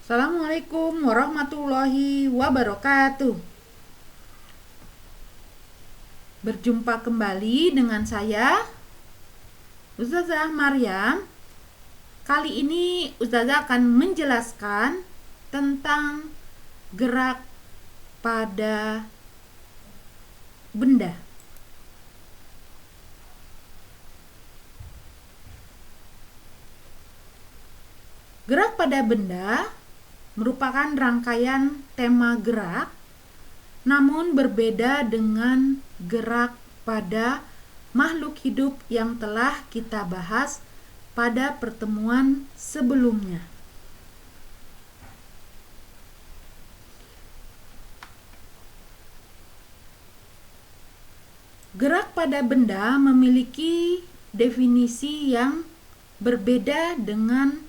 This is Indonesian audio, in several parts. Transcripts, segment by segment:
Assalamualaikum warahmatullahi wabarakatuh. Berjumpa kembali dengan saya, Ustazah Maryam. Kali ini Ustazah akan menjelaskan tentang gerak pada benda. Gerak pada benda merupakan rangkaian tema gerak, namun berbeda dengan gerak pada makhluk hidup yang telah kita bahas pada pertemuan sebelumnya. Gerak pada benda memiliki definisi yang berbeda dengan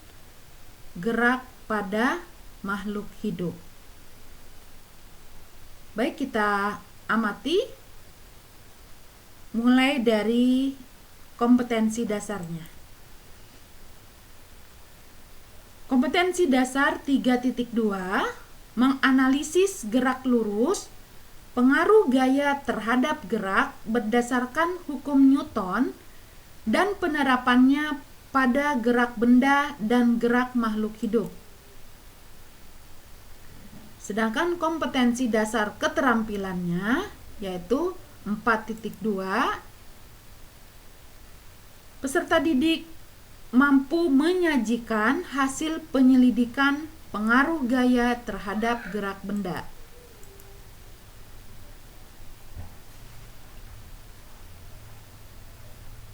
gerak pada makhluk hidup. Baik, kita amati mulai dari kompetensi dasarnya. Kompetensi dasar 3.2 menganalisis gerak lurus, pengaruh gaya terhadap gerak berdasarkan hukum Newton dan penerapannya pada gerak benda dan gerak makhluk hidup. Sedangkan kompetensi dasar keterampilannya yaitu 4.2, peserta didik mampu menyajikan hasil penyelidikan pengaruh gaya terhadap gerak benda.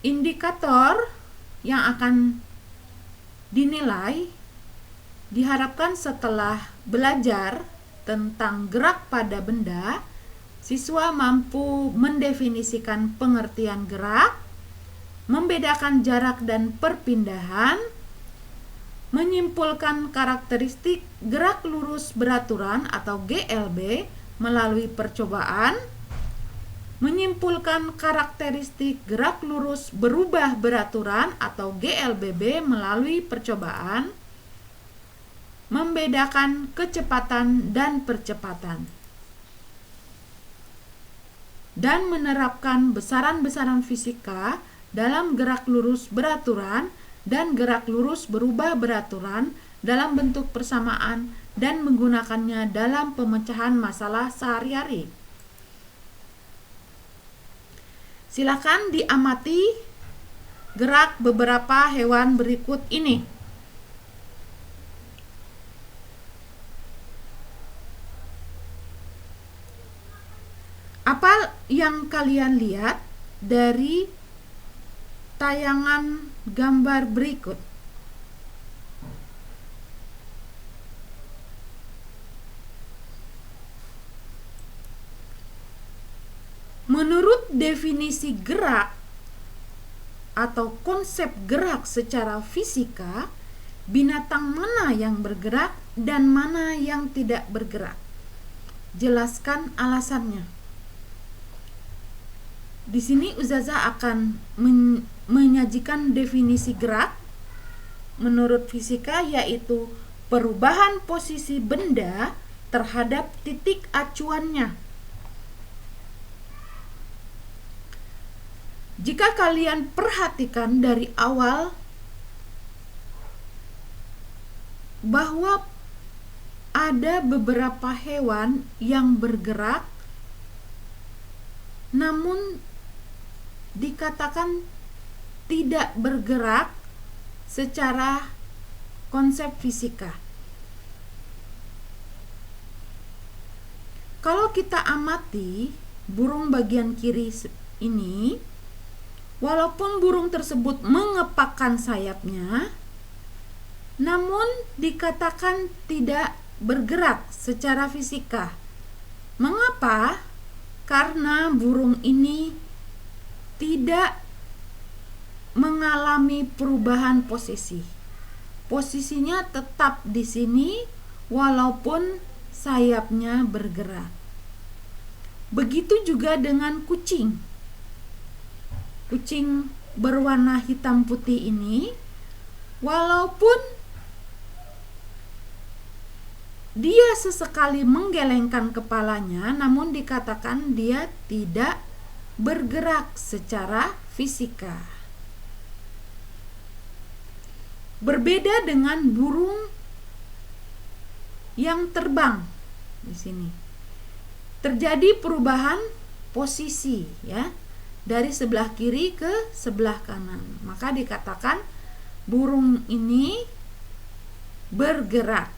Indikator yang akan dinilai diharapkan setelah belajar tentang gerak pada benda, siswa mampu mendefinisikan pengertian gerak, membedakan jarak dan perpindahan, menyimpulkan karakteristik gerak lurus beraturan atau GLB melalui percobaan, menyimpulkan karakteristik gerak lurus berubah beraturan atau GLBB melalui percobaan, membedakan kecepatan dan percepatan, dan menerapkan besaran-besaran fisika dalam gerak lurus beraturan dan gerak lurus berubah beraturan dalam bentuk persamaan dan menggunakannya dalam pemecahan masalah sehari-hari. Silakan diamati gerak beberapa hewan berikut ini. Apa yang kalian lihat dari tayangan gambar berikut? Menurut definisi gerak atau konsep gerak secara fisika, binatang mana yang bergerak dan mana yang tidak bergerak? Jelaskan alasannya. Di sini Ustazah akan menyajikan definisi gerak menurut fisika, yaitu perubahan posisi benda terhadap titik acuannya. Jika kalian perhatikan dari awal bahwa ada beberapa hewan yang bergerak namun dikatakan tidak bergerak secara konsep fisika. Kalau kita amati burung bagian kiri ini, walaupun burung tersebut mengepakkan sayapnya, namun dikatakan tidak bergerak secara fisika. Mengapa? Karena burung ini tidak mengalami perubahan posisi. Posisinya tetap di sini walaupun sayapnya bergerak. Begitu juga dengan kucing. Kucing berwarna hitam putih ini, walaupun dia sesekali menggelengkan kepalanya, namun dikatakan dia tidak bergerak secara fisika. Berbeda dengan burung yang terbang di sini. Terjadi perubahan posisi ya, dari sebelah kiri ke sebelah kanan. Maka dikatakan burung ini bergerak.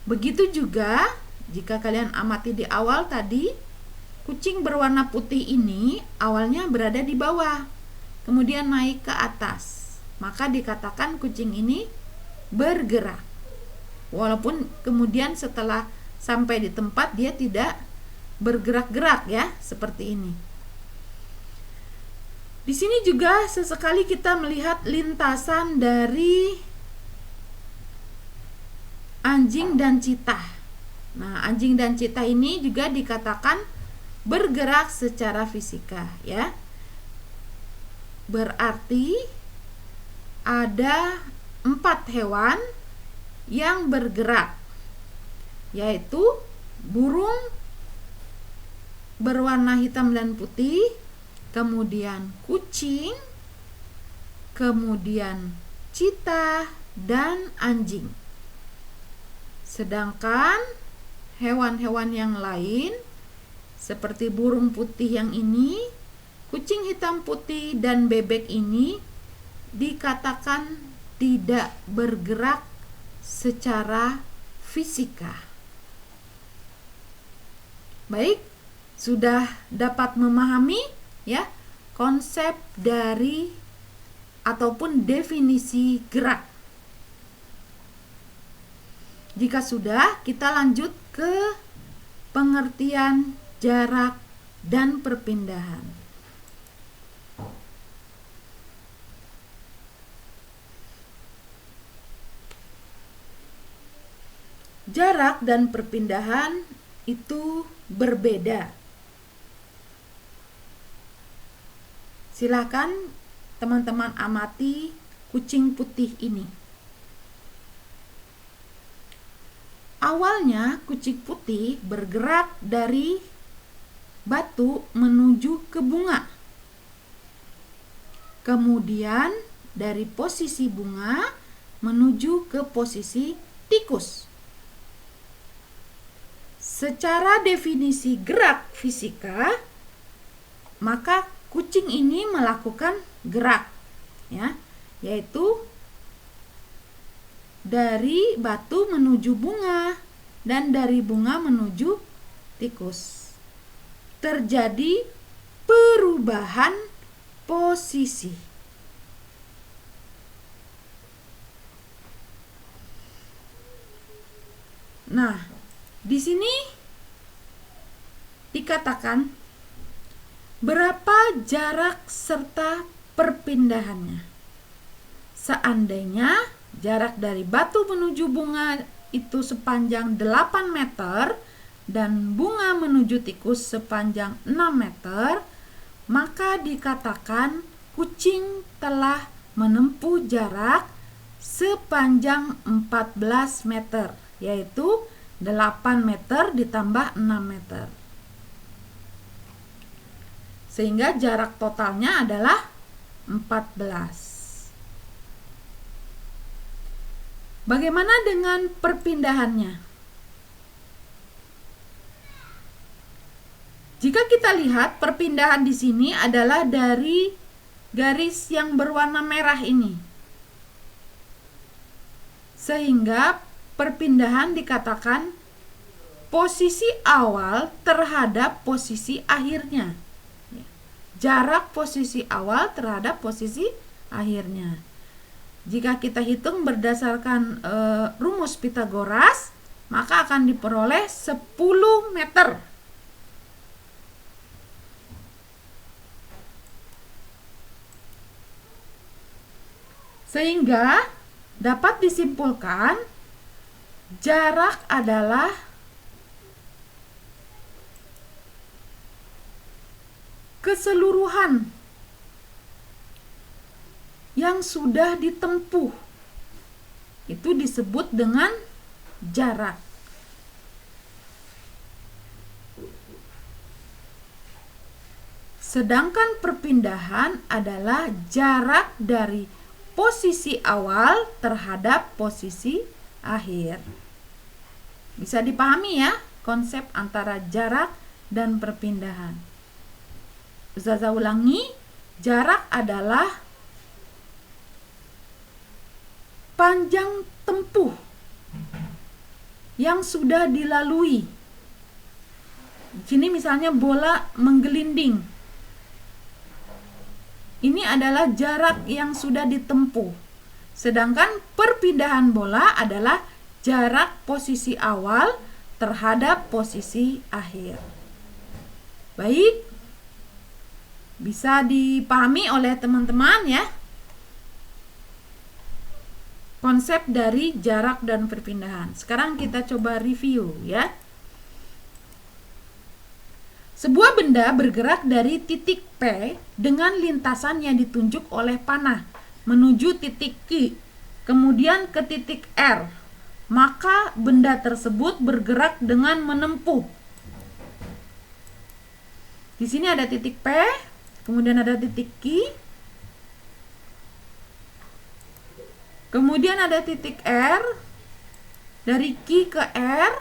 Begitu juga jika kalian amati di awal tadi, kucing berwarna putih ini awalnya berada di bawah, kemudian naik ke atas. Maka dikatakan kucing ini bergerak. Walaupun kemudian setelah sampai di tempat dia tidak bergerak-gerak ya, seperti ini. Di sini juga sesekali kita melihat lintasan dari anjing dan citah. Nah, anjing dan citah ini juga dikatakan bergerak secara fisika ya. Berarti ada 4 hewan yang bergerak, yaitu burung berwarna hitam dan putih, kemudian kucing, kemudian citah, dan anjing. Sedangkan hewan-hewan yang lain seperti burung putih yang ini, kucing hitam putih, dan bebek ini dikatakan tidak bergerak secara fisika. Baik, sudah dapat memahami ya konsep dari ataupun definisi gerak. Jika sudah, kita lanjut ke pengertian jarak dan perpindahan. Jarak dan perpindahan itu berbeda. Silakan teman-teman amati kucing putih ini. Awalnya kucing putih bergerak dari batu menuju ke bunga. Kemudian dari posisi bunga menuju ke posisi tikus. Secara definisi gerak fisika, maka kucing ini melakukan gerak ya, yaitu dari batu menuju bunga dan dari bunga menuju tikus. Terjadi perubahan posisi. Nah, di sini dikatakan berapa jarak serta perpindahannya. Seandainya jarak dari batu menuju bunga itu sepanjang 8 meter dan bunga menuju tikus sepanjang 6 meter, maka dikatakan kucing telah menempuh jarak sepanjang 14 meter, yaitu 8 meter ditambah 6 meter. Sehingga jarak totalnya adalah 14. Bagaimana dengan perpindahannya? Jika kita lihat, perpindahan di sini adalah dari garis yang berwarna merah ini. Sehingga perpindahan dikatakan posisi awal terhadap posisi akhirnya. Jarak posisi awal terhadap posisi akhirnya. Jika kita hitung berdasarkan rumus Pythagoras, maka akan diperoleh 10 meter. Sehingga dapat disimpulkan jarak adalah keseluruhan yang sudah ditempuh. Itu disebut dengan jarak. Sedangkan perpindahan adalah jarak dari posisi awal terhadap posisi akhir. Bisa dipahami ya konsep antara jarak dan perpindahan. Ustazah ulangi, jarak adalah panjang tempuh yang sudah dilalui. Di sini misalnya bola menggelinding. Ini adalah jarak yang sudah ditempuh. Sedangkan perpindahan bola adalah jarak posisi awal terhadap posisi akhir. Baik, bisa dipahami oleh teman-teman ya konsep dari jarak dan perpindahan. Sekarang kita coba review ya. Sebuah benda bergerak dari titik P dengan lintasan yang ditunjuk oleh panah menuju titik Q, kemudian ke titik R. Maka benda tersebut bergerak dengan menempuh. Di sini ada titik P, kemudian ada titik Q, kemudian ada titik R. Dari Q ke R,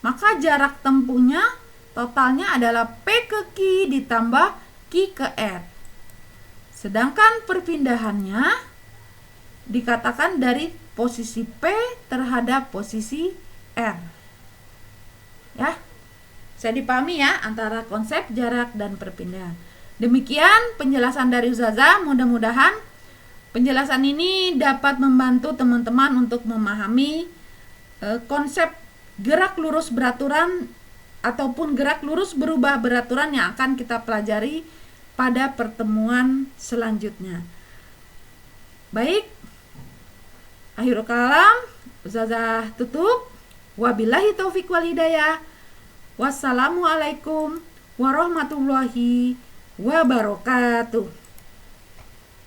maka jarak tempuhnya totalnya adalah P ke Q ditambah Q ke R. Sedangkan perpindahannya dikatakan dari posisi P terhadap posisi R. Ya, saya dipahami ya antara konsep jarak dan perpindahan. Demikian penjelasan dari Ustazah. Mudah-mudahan penjelasan ini dapat membantu teman-teman untuk memahami konsep gerak lurus beraturan ataupun gerak lurus berubah beraturan yang akan kita pelajari pada pertemuan selanjutnya. Baik, akhirul kalam, Ustazah tutup. Wabillahi taufiq wal hidayah. Wassalamualaikum warahmatullahi wabarakatuh.